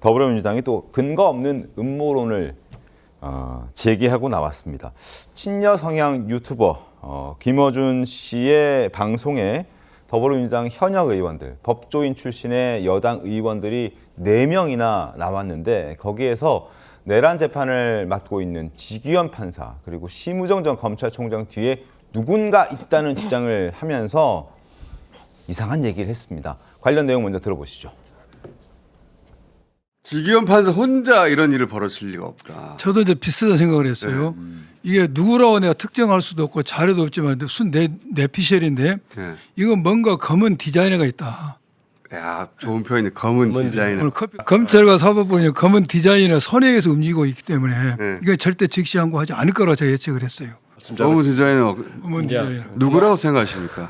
더불어민주당이 또 근거 없는 음모론을 제기하고 나왔습니다. 친여 성향 유튜버 김어준 씨의 방송에 더불어민주당 현역 의원들, 법조인 출신의 여당 의원들이 4명이나 나왔는데 거기에서 내란 재판을 맡고 있는 지기현 판사 그리고 심우정 전 검찰총장 뒤에 누군가 있다는 주장을 하면서 이상한 얘기를 했습니다. 관련 내용 먼저 들어보시죠. 지기현 판사 혼자 이런 일을 벌였을 리가 없다. 저도 이제 비슷한 생각을 했어요. 이게 누구라고 내가 특정할 수도 없고 자료도 없지만 뇌피셜인데 네. 이건 뭔가 검은 디자이너가 있다. 야, 좋은 표현이 검은 디자이너. 오늘 검찰과 사법부는 검은 디자이너 선행에서 움직이고 있기 때문에 네. 이게 절대 즉시항고하지 않을 거라고 제가 예측을 했어요. 검은 디자이너 검은 디자이너. 누구라고 생각하십니까?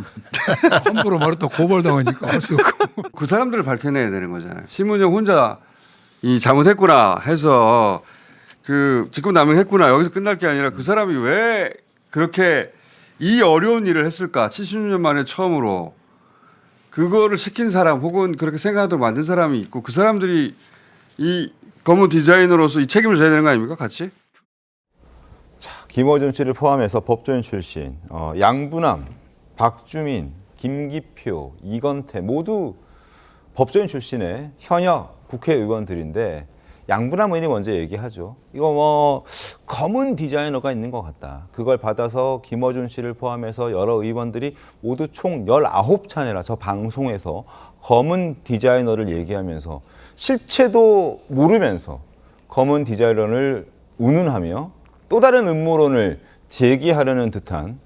함부로 말했다 고발당하니까 할 수 없고. 그 사람들을 밝혀내야 되는 거잖아요. 심우정 혼자 이 잘못했구나 해서 그 직권남용했구나 여기서 끝날 게 아니라 그 사람이 왜 그렇게 이 어려운 일을 했을까? 70년 만에 처음으로 그거를 시킨 사람 혹은 그렇게 생각하도록 만든 사람이 있고 그 사람들이 이 검은 디자이너로서 이 책임을 져야 되는 거 아닙니까? 같이? 자, 김어준 씨를 포함해서 법조인 출신 양부남, 박주민, 김기표, 이건태 모두 법조인 출신의 현역 국회의원들인데 양부남 의원이 먼저 얘기하죠. 이거 뭐 검은 디자이너가 있는 것 같다. 그걸 받아서 김어준 씨를 포함해서 여러 의원들이 모두 총 19차례나 저 방송에서 검은 디자이너를 얘기하면서 실체도 모르면서 검은 디자이너를 운운하며 또 다른 음모론을 제기하려는 듯한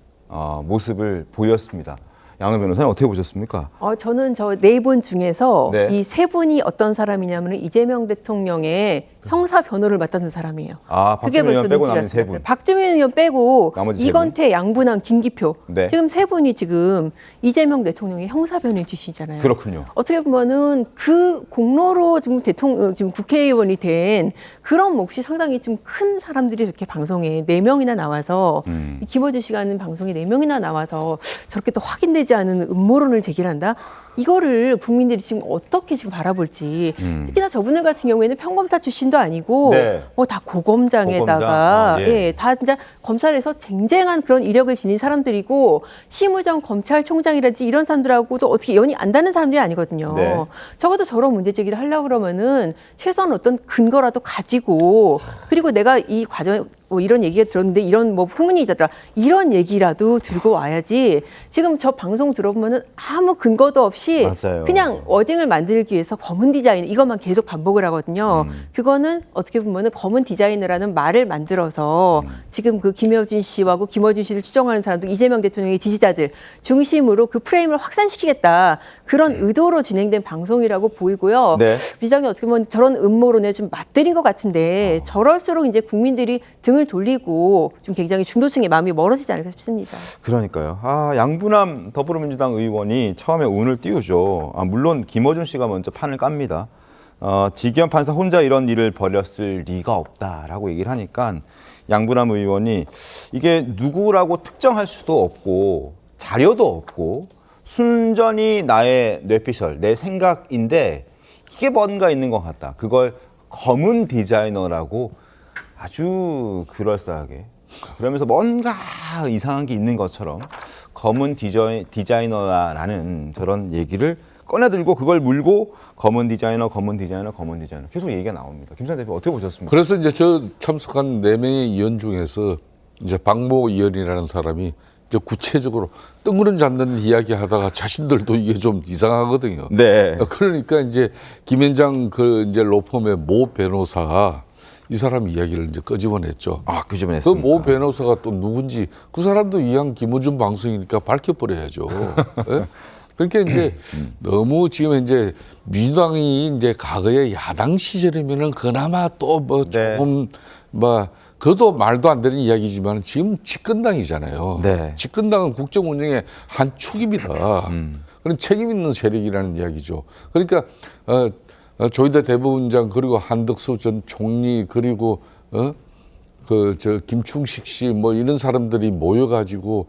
모습을 보였습니다. 양은 변호사는 어떻게 보셨습니까? 저는 저 네 분 중에서 네. 이 세 분이 어떤 사람이냐면 이재명 대통령의 형사 변호를 맡았던 사람이에요. 박주민 의원 빼고 남은 세 분. 박주민 의원 빼고 나머지 세 이건태, 양분한, 김기표. 네. 지금 세 분이 지금 이재명 대통령의 형사 변호인 출신이잖아요. 그렇군요. 어떻게 보면은 그 공로로 지금 지금 국회의원이 된 그런 몫이 상당히 좀 큰 사람들이 이렇게 방송에 4명이나 나와서 이 김어준 씨가 하는 방송에 4명이나 나와서 저렇게 또 확인되지 않은 음모론을 제기한다. 이거를 국민들이 지금 어떻게 지금 바라볼지. 특히나 저분들 같은 경우에는 평검사 출신도 아니고 네. 뭐 다 고검장에다가 고검장? 예. 다 진짜 검찰에서 쟁쟁한 그런 이력을 지닌 사람들이고 심우정 검찰총장이라든지 이런 사람들하고도 어떻게 연이 안 닿는 사람들이 아니거든요. 네. 적어도 저런 문제 제기를 하려고 그러면은 최소한 어떤 근거라도 가지고 그리고 내가 이 과정 뭐 이런 얘기가 들었는데 이런 뭐 풍문이 있었더라 이런 얘기라도 들고 와야지. 지금 저 방송 들어보면은 아무 근거도 없이 맞아요. 그냥 워딩을 만들기 위해서 검은 디자인 이것만 계속 반복을 하거든요. 그거는 어떻게 보면은 검은 디자이너라는 말을 만들어서 지금 그 김어준 씨하고 김어준 씨를 추정하는 사람들 이재명 대통령의 지지자들 중심으로 그 프레임을 확산시키겠다 그런 의도로 진행된 방송이라고 보이고요. 네. 비장이 어떻게 보면 저런 음모론에 좀 맞들인 것 같은데 저럴수록 이제 국민들이 등을 돌리고 좀 굉장히 중도층의 마음이 멀어지지 않을까 싶습니다. 그러니까요. 양부남 더불어민주당 의원이 처음에 운을 띄우죠. 물론 김어준 씨가 먼저 판을 깝니다. 지기현 판사 혼자 이런 일을 벌였을 리가 없다라고 얘기를 하니까 양부남 의원이 이게 누구라고 특정할 수도 없고 자료도 없고 순전히 나의 뇌피셜, 내 생각인데 이게 뭔가 있는 것 같다. 그걸 검은 디자이너라고 아주 그럴싸하게 그러면서 뭔가 이상한 게 있는 것처럼 검은 디자이너라는 저런 얘기를 꺼내들고 그걸 물고 검은 디자이너 계속 얘기가 나옵니다. 김상 대표 어떻게 보셨습니까? 그래서 이제 저 참석한 4명의 의원 중에서 이제 박모 의원이라는 사람이 이제 구체적으로 뜬구름 잡는 이야기 하다가 자신들도 이게 좀 이상하거든요. 네. 그러니까 이제 김현장 그 이제 로펌의 모 변호사가 이 사람 이야기를 이제 끄집어냈죠. 끄집어냈습니까? 그 모 변호사가 또 누군지 그 사람도 이왕 김어준 방송이니까 밝혀버려야죠. 예? 그러니까 이제 너무 지금 이제 민주당이 이제 과거에 야당 시절이면은 그나마 또 뭐 조금 뭐 그것도 말도 안 되는 이야기지만 지금 집권당이잖아요. 네. 집권당은 국정 운영의 한 축입니다. 그런 책임 있는 세력이라는 이야기죠. 그러니까 조희대 대법원장 그리고 한덕수 전 총리 그리고 김충식 씨 뭐 이런 사람들이 모여가지고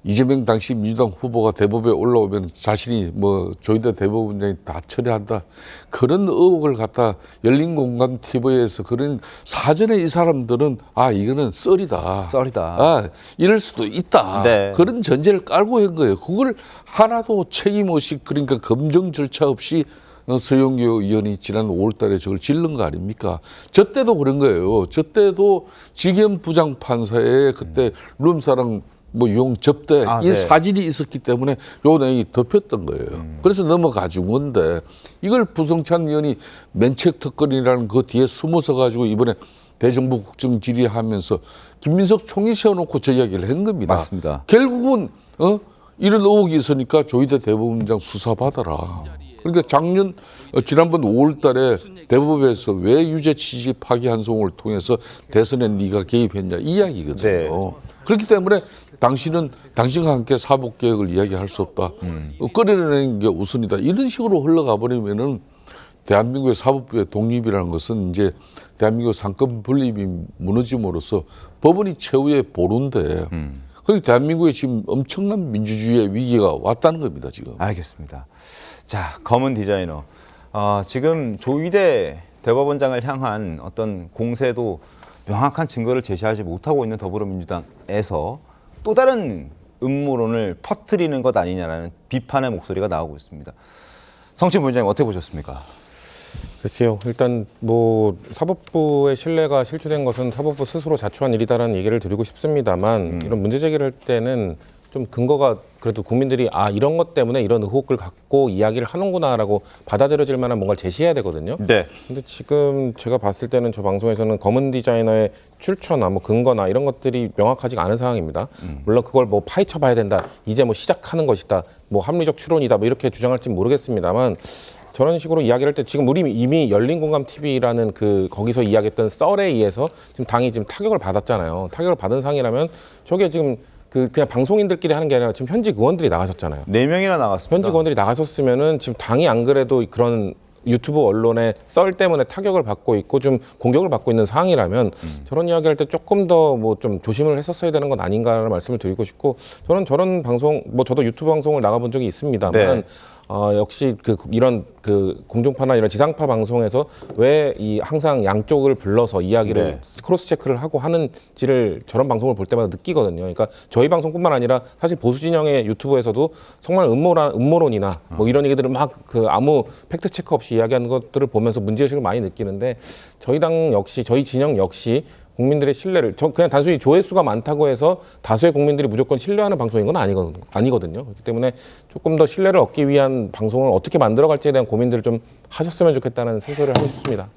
이재명 당시 민주당 후보가 대법에 올라오면 자신이 뭐 조희대 대법원장이 다 처리한다. 그런 의혹을 갖다 열린공감 TV에서 그런 사전에 이 사람들은 아 이거는 썰이다. 썰이다. 아 이럴 수도 있다. 네. 그런 전제를 깔고 한 거예요. 그걸 하나도 책임 없이 그러니까 검증 절차 없이 서영교 의원이 지난 5월 달에 저걸 질른 거 아닙니까? 저 때도 그런 거예요. 저 때도 지겸 부장판사의 그때 룸사랑 뭐 용 접대 아, 이 네. 사진이 있었기 때문에 요 내용이 덮였던 거예요. 그래서 넘어가 준 건데 이걸 부성찬 의원이 면책특권이라는 그 뒤에 숨어서 가지고 이번에 대정부 국정 질의하면서 김민석 총리 세워놓고 저 이야기를 한 겁니다. 맞습니다. 결국은 이런 의혹이 있으니까 조희대 대법원장 수사받아라. 그러니까 지난번 5월 달에 대법에서 왜 유죄 취지 파기 한송을 통해서 대선에 네가 개입했냐 이 이야기거든요. 네. 그렇기 때문에 당신은 당신과 함께 사법개혁을 이야기할 수 없다. 끌어내는 게 우선이다. 이런 식으로 흘러가 버리면은 대한민국의 사법부의 독립이라는 것은 이제 대한민국 상권 분립이 무너짐으로써 법원이 최후의 보루인데 거기 대한민국에 지금 엄청난 민주주의의 위기가 왔다는 겁니다. 지금. 알겠습니다. 자, 검은 디자이너. 지금 조희대 대법원장을 향한 어떤 공세도 명확한 증거를 제시하지 못하고 있는 더불어민주당에서 또 다른 음모론을 퍼뜨리는 것 아니냐라는 비판의 목소리가 나오고 있습니다. 성진 부원장님 어떻게 보셨습니까? 글쎄요. 일단 뭐 사법부의 신뢰가 실추된 것은 사법부 스스로 자초한 일이다라는 얘기를 드리고 싶습니다만 이런 문제 제기를 할 때는 좀 근거가 그래도 국민들이 아 이런 것 때문에 이런 의혹을 갖고 이야기를 하는구나라고 받아들여질 만한 뭔가를 제시해야 되거든요. 네. 근데 지금 제가 봤을 때는 저 방송에서는 검은 디자이너의 출처나 뭐 근거나 이런 것들이 명확하지가 않은 상황입니다. 물론 그걸 뭐 파헤쳐 봐야 된다. 이제 뭐 시작하는 것이다. 뭐 합리적 추론이다. 뭐 이렇게 주장할지 모르겠습니다만 저런 식으로 이야기를 할 때 지금 우리 이미 열린공감 TV라는 그 거기서 이야기했던 썰에 의해서 지금 당이 지금 타격을 받았잖아요. 타격을 받은 상이라면 저게 지금 그냥 방송인들끼리 하는 게 아니라 지금 현직 의원들이 나가셨잖아요. 4명이나 나갔습니다. 현직 의원들이 나가셨으면은 지금 당이 안 그래도 그런 유튜브 언론의 썰 때문에 타격을 받고 있고 좀 공격을 받고 있는 상황이라면 저런 이야기할 때 조금 더 뭐 좀 조심을 했었어야 되는 건 아닌가라는 말씀을 드리고 싶고 저는 저런 방송 뭐 저도 유튜브 방송을 나가본 적이 있습니다만 네. 역시 이런 공중파나 이런 지상파 방송에서 왜 이 항상 양쪽을 불러서 이야기를 네. 크로스 체크를 하고 하는지를 저런 방송을 볼 때마다 느끼거든요. 그러니까 저희 방송뿐만 아니라 사실 보수 진영의 유튜브에서도 정말 음모론이나 뭐 이런 얘기들을 막 아무 팩트 체크 없이 이야기하는 것들을 보면서 문제의식을 많이 느끼는데 저희 당 역시 저희 진영 역시 국민들의 신뢰를 그냥 단순히 조회수가 많다고 해서 다수의 국민들이 무조건 신뢰하는 방송인 건 아니거든요. 그렇기 때문에 조금 더 신뢰를 얻기 위한 방송을 어떻게 만들어갈지에 대한 고민들을 좀 하셨으면 좋겠다는 생각을 하고 싶습니다.